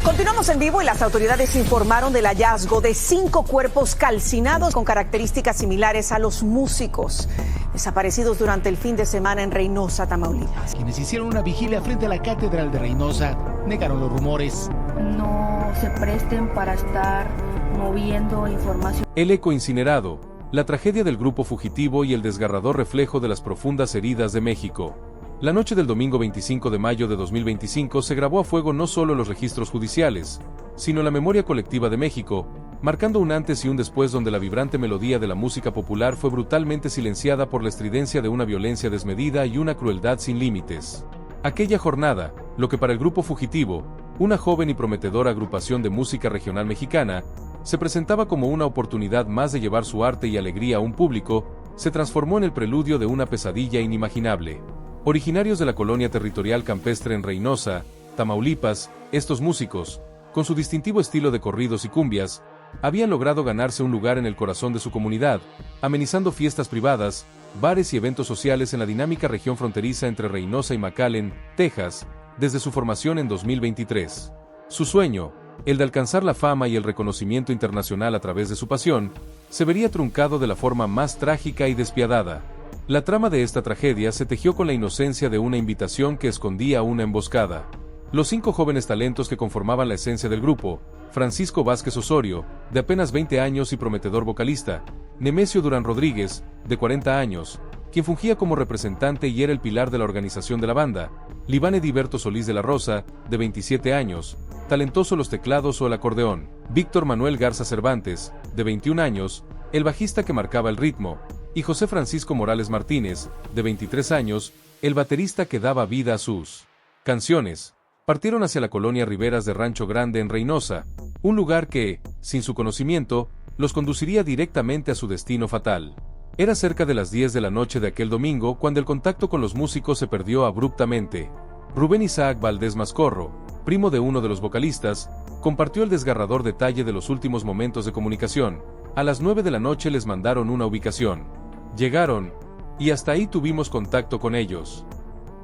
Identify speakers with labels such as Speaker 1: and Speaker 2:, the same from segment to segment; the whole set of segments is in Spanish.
Speaker 1: Continuamos en vivo y las autoridades informaron del hallazgo de 5 cuerpos calcinados con características similares a los músicos desaparecidos durante el fin de semana en Reynosa, Tamaulipas.
Speaker 2: Quienes hicieron una vigilia frente a la Catedral de Reynosa negaron los rumores.
Speaker 3: No se presten para estar moviendo información.
Speaker 4: El eco incinerado, la tragedia del grupo fugitivo y el desgarrador reflejo de las profundas heridas de México. La noche del domingo 25 de mayo de 2025 se grabó a fuego no solo los registros judiciales, sino la memoria colectiva de México, marcando un antes y un después donde la vibrante melodía de la música popular fue brutalmente silenciada por la estridencia de una violencia desmedida y una crueldad sin límites. Aquella jornada, lo que para el grupo fugitivo, una joven y prometedora agrupación de música regional mexicana, se presentaba como una oportunidad más de llevar su arte y alegría a un público, se transformó en el preludio de una pesadilla inimaginable. Originarios de la colonia territorial campestre en Reynosa, Tamaulipas, estos músicos, con su distintivo estilo de corridos y cumbias, habían logrado ganarse un lugar en el corazón de su comunidad, amenizando fiestas privadas, bares y eventos sociales en la dinámica región fronteriza entre Reynosa y McAllen, Texas, desde su formación en 2023. Su sueño, el de alcanzar la fama y el reconocimiento internacional a través de su pasión, se vería truncado de la forma más trágica y despiadada. La trama de esta tragedia se tejió con la inocencia de una invitación que escondía una emboscada. Los 5 jóvenes talentos que conformaban la esencia del grupo, Francisco Vázquez Osorio, de apenas 20 años y prometedor vocalista, Nemesio Durán Rodríguez, de 40 años, quien fungía como representante y era el pilar de la organización de la banda, Liván Ediberto Solís de la Rosa, de 27 años, talentoso los teclados o el acordeón, Víctor Manuel Garza Cervantes, de 21 años, el bajista que marcaba el ritmo, y José Francisco Morales Martínez, de 23 años, el baterista que daba vida a sus canciones, partieron hacia la colonia Riberas de Rancho Grande en Reynosa, un lugar que, sin su conocimiento, los conduciría directamente a su destino fatal. Era cerca de las 10 de la noche de aquel domingo cuando el contacto con los músicos se perdió abruptamente. Rubén Isaac Valdés Mascorro, primo de uno de los vocalistas, compartió el desgarrador detalle de los últimos momentos de comunicación. A las 9 de la noche les mandaron una ubicación. Llegaron, y hasta ahí tuvimos contacto con ellos.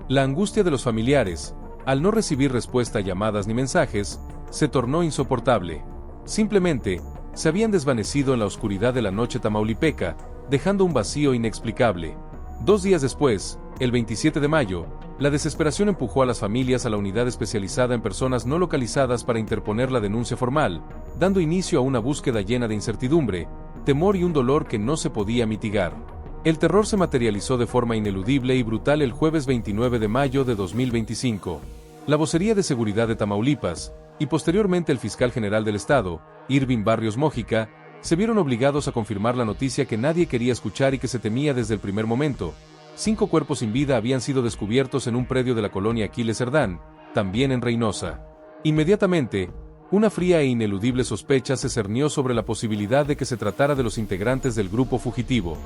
Speaker 4: La angustia de los familiares, al no recibir respuesta a llamadas ni mensajes, se tornó insoportable. Simplemente, se habían desvanecido en la oscuridad de la noche tamaulipeca, dejando un vacío inexplicable. 2 días después, el 27 de mayo, la desesperación empujó a las familias a la unidad especializada en personas no localizadas para interponer la denuncia formal, dando inicio a una búsqueda llena de incertidumbre, temor y un dolor que no se podía mitigar. El terror se materializó de forma ineludible y brutal el jueves 29 de mayo de 2025. La Vocería de Seguridad de Tamaulipas, y posteriormente el fiscal general del estado, Irving Barrios Mójica, se vieron obligados a confirmar la noticia que nadie quería escuchar y que se temía desde el primer momento. 5 cuerpos sin vida habían sido descubiertos en un predio de la colonia Aquiles Cerdán, también en Reynosa. Inmediatamente, una fría e ineludible sospecha se cernió sobre la posibilidad de que se tratara de los integrantes del grupo fugitivo.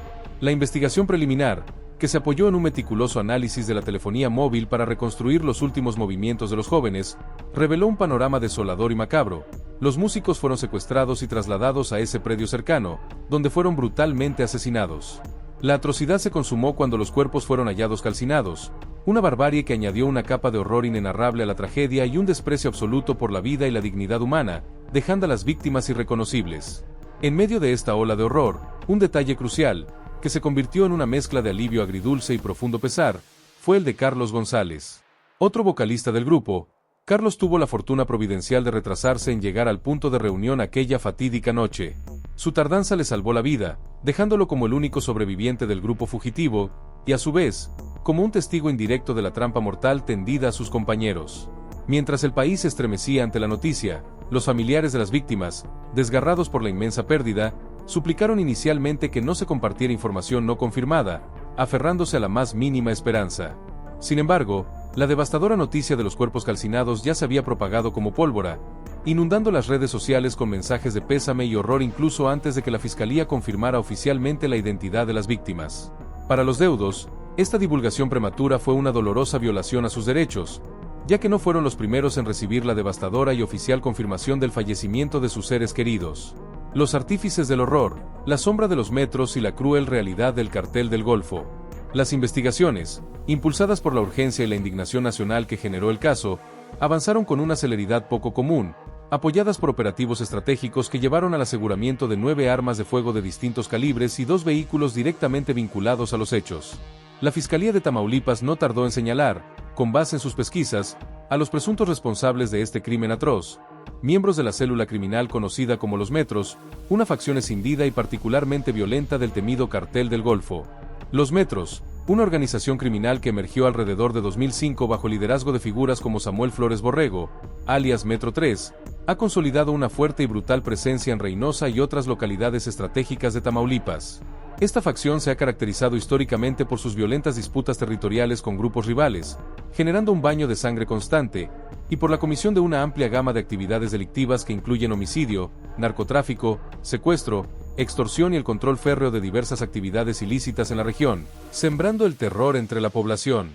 Speaker 4: La investigación preliminar, que se apoyó en un meticuloso análisis de la telefonía móvil para reconstruir los últimos movimientos de los jóvenes, reveló un panorama desolador y macabro. Los músicos fueron secuestrados y trasladados a ese predio cercano, donde fueron brutalmente asesinados. La atrocidad se consumó cuando los cuerpos fueron hallados calcinados, una barbarie que añadió una capa de horror inenarrable a la tragedia y un desprecio absoluto por la vida y la dignidad humana, dejando a las víctimas irreconocibles. En medio de esta ola de horror, un detalle crucial, que se convirtió en una mezcla de alivio agridulce y profundo pesar, fue el de Carlos González. Otro vocalista del grupo, Carlos tuvo la fortuna providencial de retrasarse en llegar al punto de reunión aquella fatídica noche. Su tardanza le salvó la vida, dejándolo como el único sobreviviente del grupo fugitivo, y a su vez, como un testigo indirecto de la trampa mortal tendida a sus compañeros. Mientras el país se estremecía ante la noticia, los familiares de las víctimas, desgarrados por la inmensa pérdida, suplicaron inicialmente que no se compartiera información no confirmada, aferrándose a la más mínima esperanza. Sin embargo, la devastadora noticia de los cuerpos calcinados ya se había propagado como pólvora, inundando las redes sociales con mensajes de pésame y horror incluso antes de que la fiscalía confirmara oficialmente la identidad de las víctimas. Para los deudos, esta divulgación prematura fue una dolorosa violación a sus derechos, ya que no fueron los primeros en recibir la devastadora y oficial confirmación del fallecimiento de sus seres queridos. Los artífices del horror, la sombra de los metros y la cruel realidad del cartel del Golfo. Las investigaciones, impulsadas por la urgencia y la indignación nacional que generó el caso, avanzaron con una celeridad poco común, apoyadas por operativos estratégicos que llevaron al aseguramiento de 9 armas de fuego de distintos calibres y 2 vehículos directamente vinculados a los hechos. La Fiscalía de Tamaulipas no tardó en señalar, con base en sus pesquisas, a los presuntos responsables de este crimen atroz, miembros de la célula criminal conocida como Los Metros, una facción escindida y particularmente violenta del temido Cartel del Golfo. Los Metros, una organización criminal que emergió alrededor de 2005 bajo liderazgo de figuras como Samuel Flores Borrego, alias Metro 3, ha consolidado una fuerte y brutal presencia en Reynosa y otras localidades estratégicas de Tamaulipas. Esta facción se ha caracterizado históricamente por sus violentas disputas territoriales con grupos rivales, generando un baño de sangre constante, y por la comisión de una amplia gama de actividades delictivas que incluyen homicidio, narcotráfico, secuestro, extorsión y el control férreo de diversas actividades ilícitas en la región, sembrando el terror entre la población.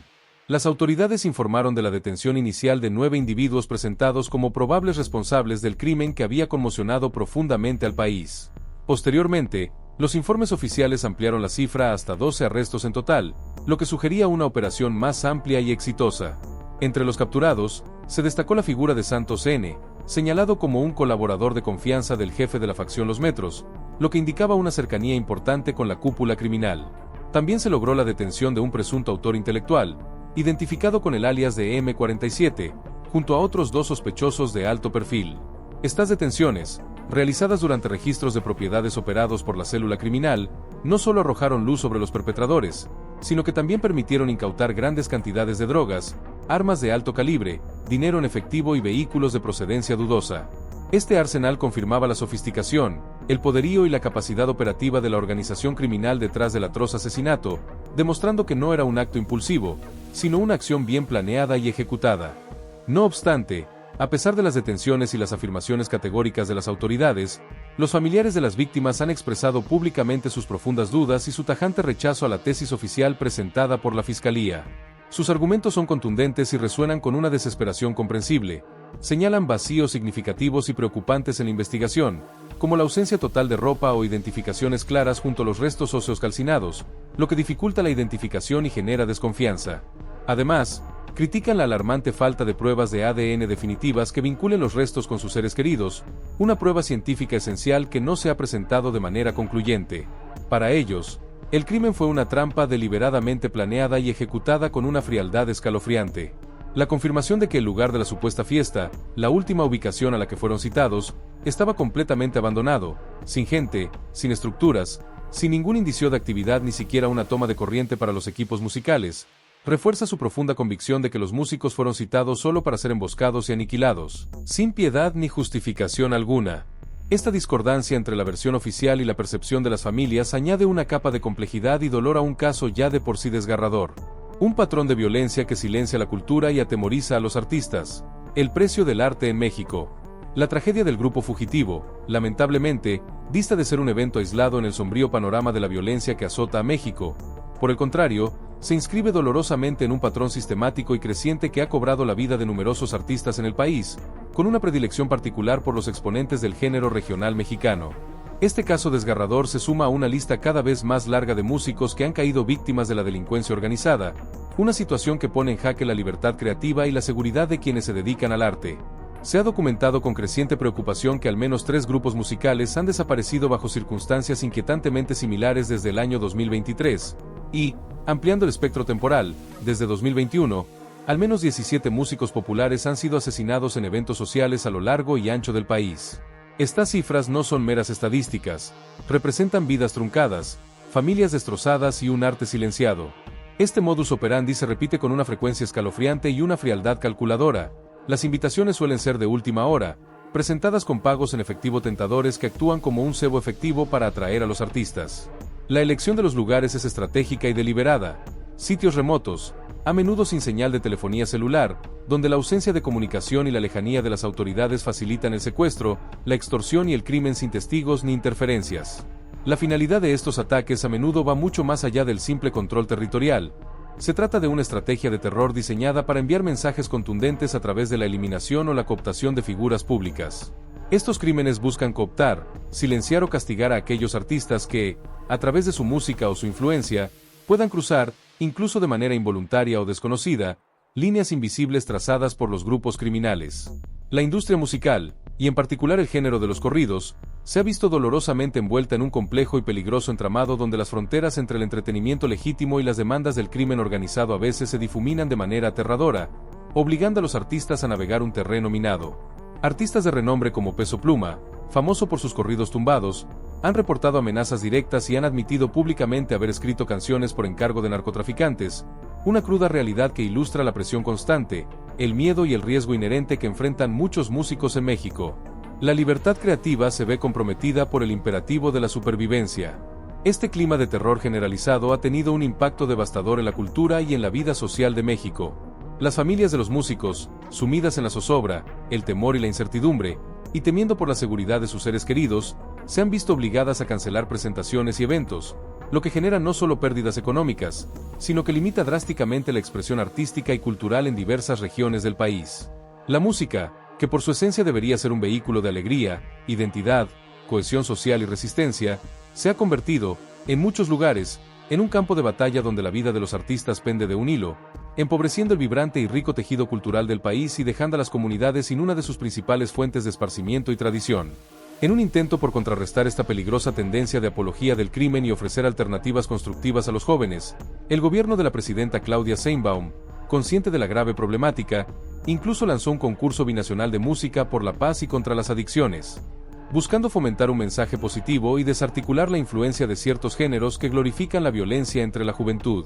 Speaker 4: Las autoridades informaron de la detención inicial de 9 individuos presentados como probables responsables del crimen que había conmocionado profundamente al país. Posteriormente, los informes oficiales ampliaron la cifra hasta 12 arrestos en total, lo que sugería una operación más amplia y exitosa. Entre los capturados, se destacó la figura de Santos N., señalado como un colaborador de confianza del jefe de la facción Los Metros, lo que indicaba una cercanía importante con la cúpula criminal. También se logró la detención de un presunto autor intelectual, identificado con el alias de M47, junto a otros 2 sospechosos de alto perfil. Estas detenciones, realizadas durante registros de propiedades operados por la célula criminal, no solo arrojaron luz sobre los perpetradores, sino que también permitieron incautar grandes cantidades de drogas, armas de alto calibre, dinero en efectivo y vehículos de procedencia dudosa. Este arsenal confirmaba la sofisticación, el poderío y la capacidad operativa de la organización criminal detrás del atroz asesinato, demostrando que no era un acto impulsivo, sino una acción bien planeada y ejecutada. No obstante, a pesar de las detenciones y las afirmaciones categóricas de las autoridades, los familiares de las víctimas han expresado públicamente sus profundas dudas y su tajante rechazo a la tesis oficial presentada por la Fiscalía. Sus argumentos son contundentes y resuenan con una desesperación comprensible. Señalan vacíos significativos y preocupantes en la investigación, como la ausencia total de ropa o identificaciones claras junto a los restos óseos calcinados, lo que dificulta la identificación y genera desconfianza. Además, critican la alarmante falta de pruebas de ADN definitivas que vinculen los restos con sus seres queridos, una prueba científica esencial que no se ha presentado de manera concluyente. Para ellos, el crimen fue una trampa deliberadamente planeada y ejecutada con una frialdad escalofriante. La confirmación de que el lugar de la supuesta fiesta, la última ubicación a la que fueron citados, estaba completamente abandonado, sin gente, sin estructuras, sin ningún indicio de actividad, ni siquiera una toma de corriente para los equipos musicales, refuerza su profunda convicción de que los músicos fueron citados solo para ser emboscados y aniquilados, sin piedad ni justificación alguna. Esta discordancia entre la versión oficial y la percepción de las familias añade una capa de complejidad y dolor a un caso ya de por sí desgarrador. Un patrón de violencia que silencia la cultura y atemoriza a los artistas. El precio del arte en México. La tragedia del grupo fugitivo, lamentablemente, dista de ser un evento aislado en el sombrío panorama de la violencia que azota a México. Por el contrario, se inscribe dolorosamente en un patrón sistemático y creciente que ha cobrado la vida de numerosos artistas en el país, con una predilección particular por los exponentes del género regional mexicano. Este caso desgarrador se suma a una lista cada vez más larga de músicos que han caído víctimas de la delincuencia organizada, una situación que pone en jaque la libertad creativa y la seguridad de quienes se dedican al arte. Se ha documentado con creciente preocupación que al menos 3 grupos musicales han desaparecido bajo circunstancias inquietantemente similares desde el año 2023, y, ampliando el espectro temporal, desde 2021, al menos 17 músicos populares han sido asesinados en eventos sociales a lo largo y ancho del país. Estas cifras no son meras estadísticas, representan vidas truncadas, familias destrozadas y un arte silenciado. Este modus operandi se repite con una frecuencia escalofriante y una frialdad calculadora. Las invitaciones suelen ser de última hora, presentadas con pagos en efectivo tentadores que actúan como un cebo efectivo para atraer a los artistas. La elección de los lugares es estratégica y deliberada. Sitios remotos, a menudo sin señal de telefonía celular, donde la ausencia de comunicación y la lejanía de las autoridades facilitan el secuestro, la extorsión y el crimen sin testigos ni interferencias. La finalidad de estos ataques a menudo va mucho más allá del simple control territorial. Se trata de una estrategia de terror diseñada para enviar mensajes contundentes a través de la eliminación o la cooptación de figuras públicas. Estos crímenes buscan cooptar, silenciar o castigar a aquellos artistas que, a través de su música o su influencia, puedan cruzar, incluso de manera involuntaria o desconocida, líneas invisibles trazadas por los grupos criminales. La industria musical, y en particular el género de los corridos, se ha visto dolorosamente envuelta en un complejo y peligroso entramado donde las fronteras entre el entretenimiento legítimo y las demandas del crimen organizado a veces se difuminan de manera aterradora, obligando a los artistas a navegar un terreno minado. Artistas de renombre como Peso Pluma, famoso por sus corridos tumbados, han reportado amenazas directas y han admitido públicamente haber escrito canciones por encargo de narcotraficantes, una cruda realidad que ilustra la presión constante, el miedo y el riesgo inherente que enfrentan muchos músicos en México. La libertad creativa se ve comprometida por el imperativo de la supervivencia. Este clima de terror generalizado ha tenido un impacto devastador en la cultura y en la vida social de México. Las familias de los músicos, sumidas en la zozobra, el temor y la incertidumbre, y temiendo por la seguridad de sus seres queridos, se han visto obligadas a cancelar presentaciones y eventos, lo que genera no solo pérdidas económicas, sino que limita drásticamente la expresión artística y cultural en diversas regiones del país. La música, que por su esencia debería ser un vehículo de alegría, identidad, cohesión social y resistencia, se ha convertido, en muchos lugares, en un campo de batalla donde la vida de los artistas pende de un hilo, empobreciendo el vibrante y rico tejido cultural del país y dejando a las comunidades sin una de sus principales fuentes de esparcimiento y tradición. En un intento por contrarrestar esta peligrosa tendencia de apología del crimen y ofrecer alternativas constructivas a los jóvenes, el gobierno de la presidenta Claudia Sheinbaum, consciente de la grave problemática, incluso lanzó un concurso binacional de música por la paz y contra las adicciones, buscando fomentar un mensaje positivo y desarticular la influencia de ciertos géneros que glorifican la violencia entre la juventud.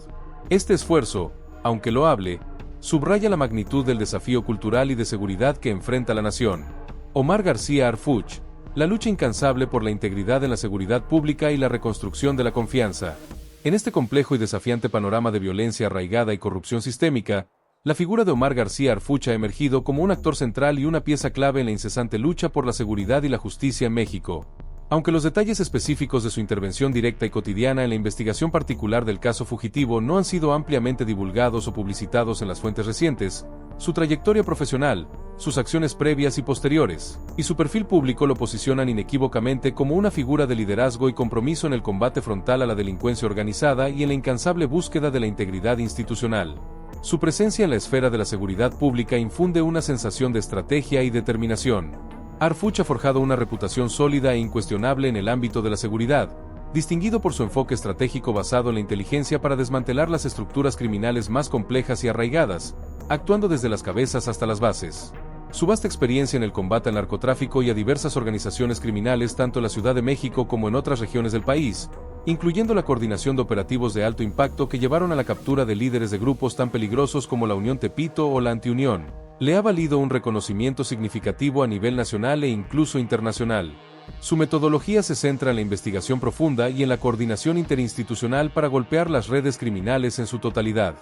Speaker 4: Este esfuerzo, aunque loable, subraya la magnitud del desafío cultural y de seguridad que enfrenta la nación. Omar García Harfuch, la lucha incansable por la integridad en la seguridad pública y la reconstrucción de la confianza. En este complejo y desafiante panorama de violencia arraigada y corrupción sistémica, la figura de Omar García Harfuch ha emergido como un actor central y una pieza clave en la incesante lucha por la seguridad y la justicia en México. Aunque los detalles específicos de su intervención directa y cotidiana en la investigación particular del caso fugitivo no han sido ampliamente divulgados o publicitados en las fuentes recientes, su trayectoria profesional, sus acciones previas y posteriores, y su perfil público lo posicionan inequívocamente como una figura de liderazgo y compromiso en el combate frontal a la delincuencia organizada y en la incansable búsqueda de la integridad institucional. Su presencia en la esfera de la seguridad pública infunde una sensación de estrategia y determinación. Harfuch ha forjado una reputación sólida e incuestionable en el ámbito de la seguridad, distinguido por su enfoque estratégico basado en la inteligencia para desmantelar las estructuras criminales más complejas y arraigadas, actuando desde las cabezas hasta las bases. Su vasta experiencia en el combate al narcotráfico y a diversas organizaciones criminales tanto en la Ciudad de México como en otras regiones del país, incluyendo la coordinación de operativos de alto impacto que llevaron a la captura de líderes de grupos tan peligrosos como la Unión Tepito o la Antiunión, le ha valido un reconocimiento significativo a nivel nacional e incluso internacional. Su metodología se centra en la investigación profunda y en la coordinación interinstitucional para golpear las redes criminales en su totalidad.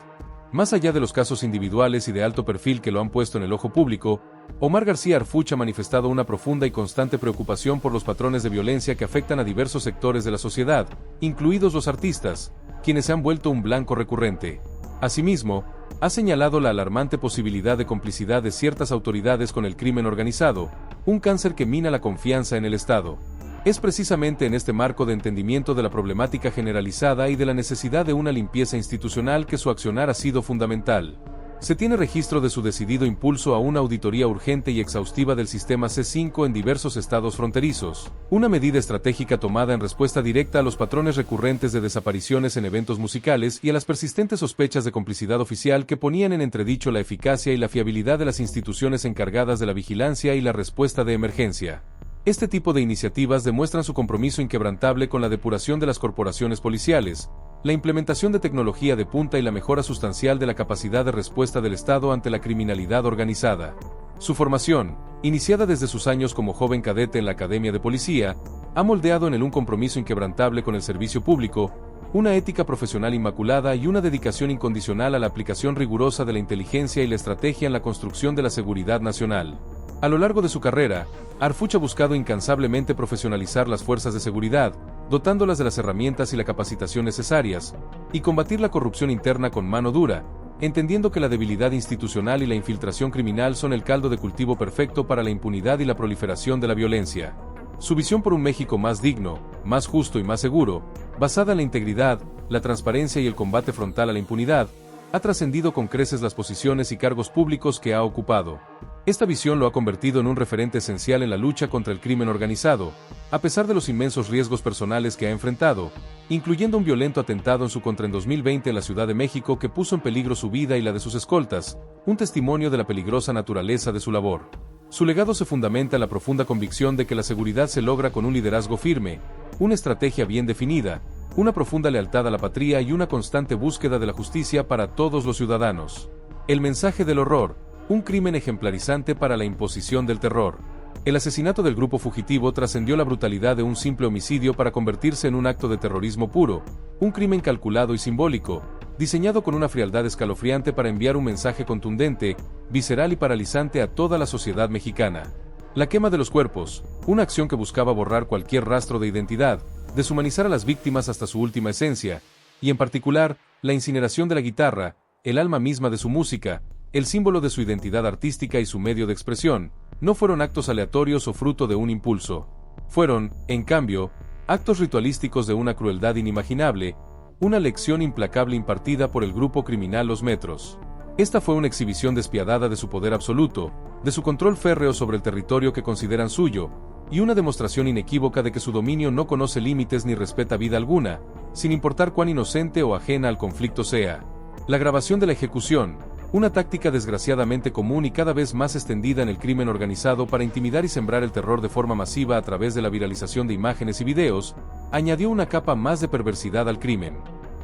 Speaker 4: Más allá de los casos individuales y de alto perfil que lo han puesto en el ojo público, Omar García Harfuch ha manifestado una profunda y constante preocupación por los patrones de violencia que afectan a diversos sectores de la sociedad, incluidos los artistas, quienes se han vuelto un blanco recurrente. Asimismo, ha señalado la alarmante posibilidad de complicidad de ciertas autoridades con el crimen organizado, un cáncer que mina la confianza en el Estado. Es precisamente en este marco de entendimiento de la problemática generalizada y de la necesidad de una limpieza institucional que su accionar ha sido fundamental. Se tiene registro de su decidido impulso a una auditoría urgente y exhaustiva del sistema C5 en diversos estados fronterizos, una medida estratégica tomada en respuesta directa a los patrones recurrentes de desapariciones en eventos musicales y a las persistentes sospechas de complicidad oficial que ponían en entredicho la eficacia y la fiabilidad de las instituciones encargadas de la vigilancia y la respuesta de emergencia. Este tipo de iniciativas demuestran su compromiso inquebrantable con la depuración de las corporaciones policiales, la implementación de tecnología de punta y la mejora sustancial de la capacidad de respuesta del Estado ante la criminalidad organizada. Su formación, iniciada desde sus años como joven cadete en la Academia de Policía, ha moldeado en él un compromiso inquebrantable con el servicio público, una ética profesional inmaculada y una dedicación incondicional a la aplicación rigurosa de la inteligencia y la estrategia en la construcción de la seguridad nacional. A lo largo de su carrera, Harfuch ha buscado incansablemente profesionalizar las fuerzas de seguridad, dotándolas de las herramientas y la capacitación necesarias, y combatir la corrupción interna con mano dura, entendiendo que la debilidad institucional y la infiltración criminal son el caldo de cultivo perfecto para la impunidad y la proliferación de la violencia. Su visión por un México más digno, más justo y más seguro, basada en la integridad, la transparencia y el combate frontal a la impunidad, ha trascendido con creces las posiciones y cargos públicos que ha ocupado. Esta visión lo ha convertido en un referente esencial en la lucha contra el crimen organizado, a pesar de los inmensos riesgos personales que ha enfrentado, incluyendo un violento atentado en su contra en 2020 en la Ciudad de México que puso en peligro su vida y la de sus escoltas, un testimonio de la peligrosa naturaleza de su labor. Su legado se fundamenta en la profunda convicción de que la seguridad se logra con un liderazgo firme, una estrategia bien definida, una profunda lealtad a la patria y una constante búsqueda de la justicia para todos los ciudadanos. El mensaje del horror, un crimen ejemplarizante para la imposición del terror. El asesinato del grupo fugitivo trascendió la brutalidad de un simple homicidio para convertirse en un acto de terrorismo puro, un crimen calculado y simbólico, diseñado con una frialdad escalofriante para enviar un mensaje contundente, visceral y paralizante a toda la sociedad mexicana. La quema de los cuerpos, una acción que buscaba borrar cualquier rastro de identidad, deshumanizar a las víctimas hasta su última esencia, y en particular, la incineración de la guitarra, el alma misma de su música, el símbolo de su identidad artística y su medio de expresión, no fueron actos aleatorios o fruto de un impulso. Fueron, en cambio, actos ritualísticos de una crueldad inimaginable, una lección implacable impartida por el grupo criminal Los Metros. Esta fue una exhibición despiadada de su poder absoluto, de su control férreo sobre el territorio que consideran suyo, y una demostración inequívoca de que su dominio no conoce límites ni respeta vida alguna, sin importar cuán inocente o ajena al conflicto sea. La grabación de la ejecución, una táctica desgraciadamente común y cada vez más extendida en el crimen organizado para intimidar y sembrar el terror de forma masiva a través de la viralización de imágenes y videos, añadió una capa más de perversidad al crimen.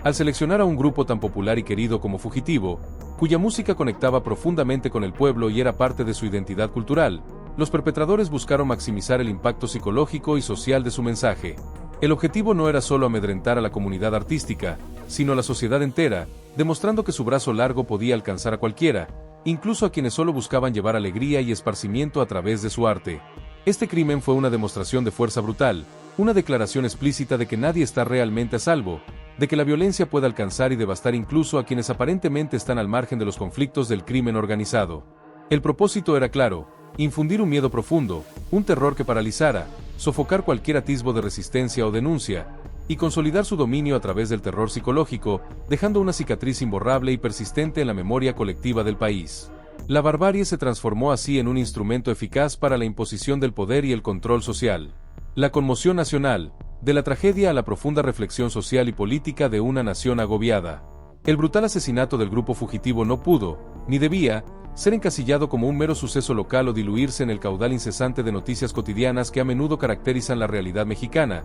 Speaker 4: Al seleccionar a un grupo tan popular y querido como Fugitivo, cuya música conectaba profundamente con el pueblo y era parte de su identidad cultural, los perpetradores buscaron maximizar el impacto psicológico y social de su mensaje. El objetivo no era solo amedrentar a la comunidad artística, sino a la sociedad entera, demostrando que su brazo largo podía alcanzar a cualquiera, incluso a quienes solo buscaban llevar alegría y esparcimiento a través de su arte. Este crimen fue una demostración de fuerza brutal, una declaración explícita de que nadie está realmente a salvo, de que la violencia puede alcanzar y devastar incluso a quienes aparentemente están al margen de los conflictos del crimen organizado. El propósito era claro: infundir un miedo profundo, un terror que paralizara, sofocar cualquier atisbo de resistencia o denuncia, y consolidar su dominio a través del terror psicológico, dejando una cicatriz imborrable y persistente en la memoria colectiva del país. La barbarie se transformó así en un instrumento eficaz para la imposición del poder y el control social. La conmoción nacional, de la tragedia a la profunda reflexión social y política de una nación agobiada. El brutal asesinato del grupo fugitivo no pudo, ni debía, ser encasillado como un mero suceso local o diluirse en el caudal incesante de noticias cotidianas que a menudo caracterizan la realidad mexicana.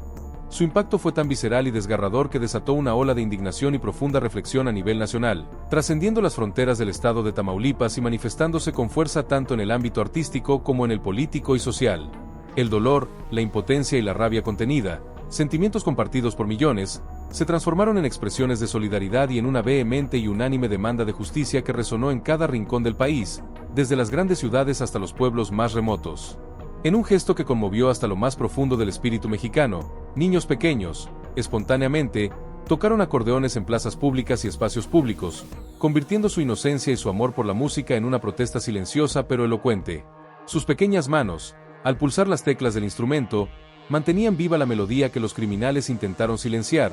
Speaker 4: Su impacto fue tan visceral y desgarrador que desató una ola de indignación y profunda reflexión a nivel nacional, trascendiendo las fronteras del estado de Tamaulipas y manifestándose con fuerza tanto en el ámbito artístico como en el político y social. El dolor, la impotencia y la rabia contenida, sentimientos compartidos por millones, se transformaron en expresiones de solidaridad y en una vehemente y unánime demanda de justicia que resonó en cada rincón del país, desde las grandes ciudades hasta los pueblos más remotos. En un gesto que conmovió hasta lo más profundo del espíritu mexicano, niños pequeños, espontáneamente, tocaron acordeones en plazas públicas y espacios públicos, convirtiendo su inocencia y su amor por la música en una protesta silenciosa pero elocuente. Sus pequeñas manos, al pulsar las teclas del instrumento, mantenían viva la melodía que los criminales intentaron silenciar,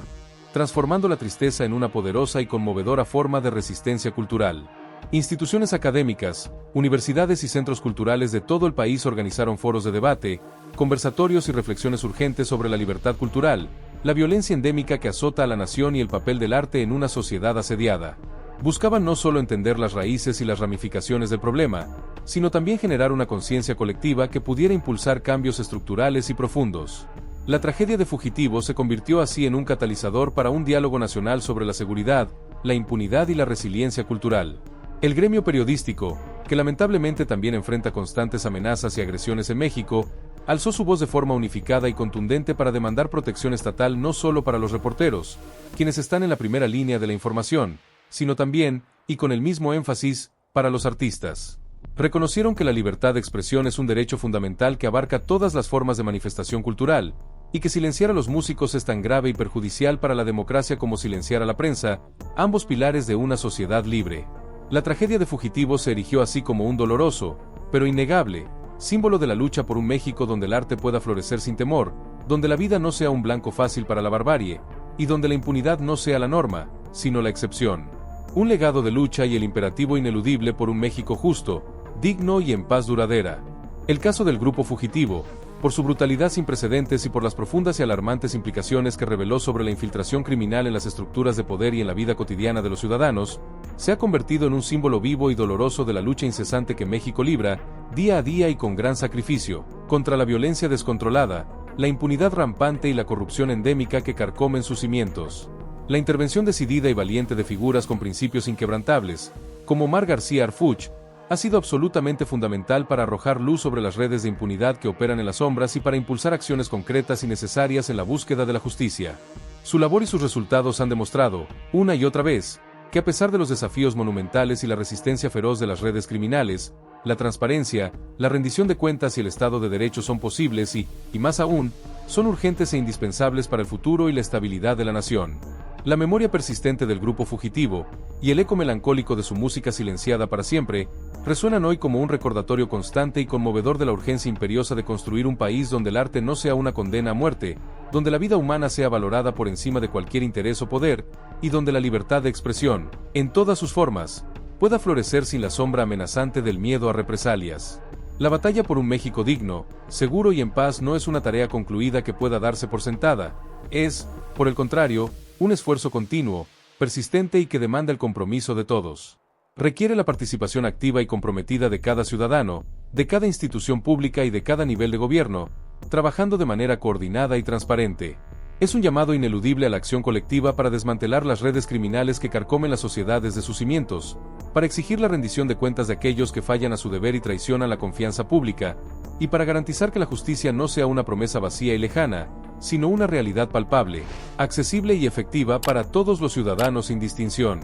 Speaker 4: transformando la tristeza en una poderosa y conmovedora forma de resistencia cultural. Instituciones académicas, universidades y centros culturales de todo el país organizaron foros de debate, conversatorios y reflexiones urgentes sobre la libertad cultural, la violencia endémica que azota a la nación y el papel del arte en una sociedad asediada. Buscaban no solo entender las raíces y las ramificaciones del problema, sino también generar una conciencia colectiva que pudiera impulsar cambios estructurales y profundos. La tragedia de Fugitivo se convirtió así en un catalizador para un diálogo nacional sobre la seguridad, la impunidad y la resiliencia cultural. El gremio periodístico, que lamentablemente también enfrenta constantes amenazas y agresiones en México, alzó su voz de forma unificada y contundente para demandar protección estatal no solo para los reporteros, quienes están en la primera línea de la información, sino también, y con el mismo énfasis, para los artistas. Reconocieron que la libertad de expresión es un derecho fundamental que abarca todas las formas de manifestación cultural, y que silenciar a los músicos es tan grave y perjudicial para la democracia como silenciar a la prensa, ambos pilares de una sociedad libre. La tragedia de Fugitivo se erigió así como un doloroso, pero innegable, símbolo de la lucha por un México donde el arte pueda florecer sin temor, donde la vida no sea un blanco fácil para la barbarie, y donde la impunidad no sea la norma, sino la excepción. un legado de lucha y el imperativo ineludible por un México justo, digno y en paz duradera. El caso del grupo fugitivo, por su brutalidad sin precedentes y por las profundas y alarmantes implicaciones que reveló sobre la infiltración criminal en las estructuras de poder y en la vida cotidiana de los ciudadanos, se ha convertido en un símbolo vivo y doloroso de la lucha incesante que México libra, día a día y con gran sacrificio, contra la violencia descontrolada, la impunidad rampante y la corrupción endémica que carcomen sus cimientos. La intervención decidida y valiente de figuras con principios inquebrantables, como Omar García Harfuch, ha sido absolutamente fundamental para arrojar luz sobre las redes de impunidad que operan en las sombras y para impulsar acciones concretas y necesarias en la búsqueda de la justicia. Su labor y sus resultados han demostrado, una y otra vez, que a pesar de los desafíos monumentales y la resistencia feroz de las redes criminales, la transparencia, la rendición de cuentas y el Estado de Derecho son posibles y más aún, son urgentes e indispensables para el futuro y la estabilidad de la nación. La memoria persistente del grupo fugitivo, y el eco melancólico de su música silenciada para siempre, resuenan hoy como un recordatorio constante y conmovedor de la urgencia imperiosa de construir un país donde el arte no sea una condena a muerte, donde la vida humana sea valorada por encima de cualquier interés o poder, y donde la libertad de expresión, en todas sus formas, pueda florecer sin la sombra amenazante del miedo a represalias. La batalla por un México digno, seguro y en paz no es una tarea concluida que pueda darse por sentada, es, por el contrario, un esfuerzo continuo, persistente y que demanda el compromiso de todos. Requiere la participación activa y comprometida de cada ciudadano, de cada institución pública y de cada nivel de gobierno, trabajando de manera coordinada y transparente. Es un llamado ineludible a la acción colectiva para desmantelar las redes criminales que carcomen la sociedad desde sus cimientos, para exigir la rendición de cuentas de aquellos que fallan a su deber y traicionan la confianza pública, y para garantizar que la justicia no sea una promesa vacía y lejana, sino una realidad palpable, accesible y efectiva para todos los ciudadanos sin distinción.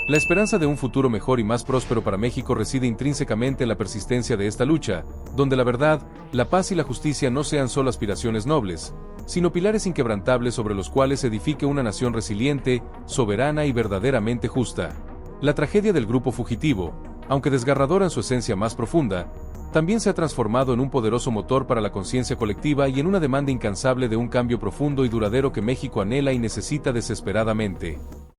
Speaker 4: La esperanza de un futuro mejor y más próspero para México reside intrínsecamente en la persistencia de esta lucha, donde la verdad, la paz y la justicia no sean solo aspiraciones nobles, sino pilares inquebrantables sobre los cuales se edifique una nación resiliente, soberana y verdaderamente justa. La tragedia del grupo fugitivo, aunque desgarradora en su esencia más profunda, también se ha transformado en un poderoso motor para la conciencia colectiva y en una demanda incansable de un cambio profundo y duradero que México anhela y necesita desesperadamente.